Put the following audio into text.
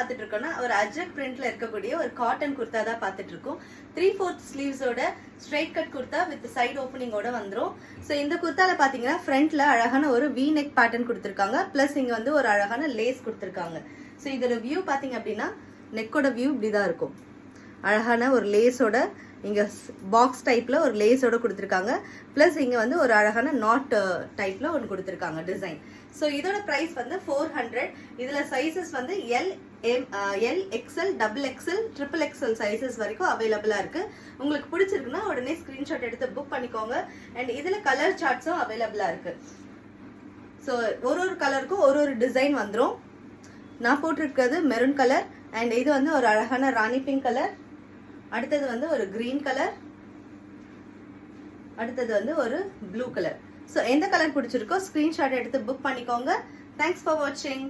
பார்த்துட்டு இருக்கோம்னா ஒரு அஜ்ரக் பிரிண்ட்ல இருக்கக்கூடிய ஒரு காட்டன் குர்தா தான் பார்த்துட்டு இருக்கோம். 3/4 ஸ்லீவ்ஸோட straight cut kurta with side ஓப்பனிங்கோட வந்துடும். ஸோ இந்த குர்த்தால பார்த்தீங்கன்னா ஃப்ரண்ட்ல அழகான ஒரு வி நெக் பேட்டர்ன் கொடுத்துருக்காங்க. பிளஸ் இங்க வந்து ஒரு அழகான லேஸ் கொடுத்துருக்காங்க. ஸோ இதோட வியூ பார்த்தீங்க அப்படின்னா நெக்கோட வியூ இப்படிதான் இருக்கும். அழகான ஒரு லேஸோட இங்க பாக்ஸ் டைப்ல ஒரு லேஸோட கொடுத்துருக்காங்க. பிளஸ் இங்க வந்து ஒரு அழகான நாட் டைப்ல ஒன்று கொடுத்துருக்காங்க டிசைன். ஸோ இதோட பிரைஸ் வந்து 400. இதுல சைசஸ் வந்து L XL, double XL, triple XL sizes வரைக்கும் அவைலபிளா இருக்கு. உங்களுக்கு பிடிச்சிருக்குன்னா உடனே ஸ்கிரீன்ஷாட் எடுத்து புக் பண்ணிக்கோங்க. அண்ட் இதுல கலர் சார்ட்ஸும் அவைலபிளா இருக்கு. ஸோ ஒரு கலருக்கும் ஒரு டிசைன் வந்துடும். நான் போட்டிருக்கிறது மெரூன் கலர் அண்ட் இது வந்து ஒரு அழகான ராணி பிங்க் கலர். அடுத்தது வந்து ஒரு கிரீன் கலர். அடுத்தது வந்து ஒரு ப்ளூ கலர். ஸோ எந்த கலர் பிடிச்சிருக்கோ ஸ்கிரீன்ஷாட் எடுத்து புக் பண்ணிக்கோங்க. தேங்க்ஸ் ஃபார் வாட்சிங்.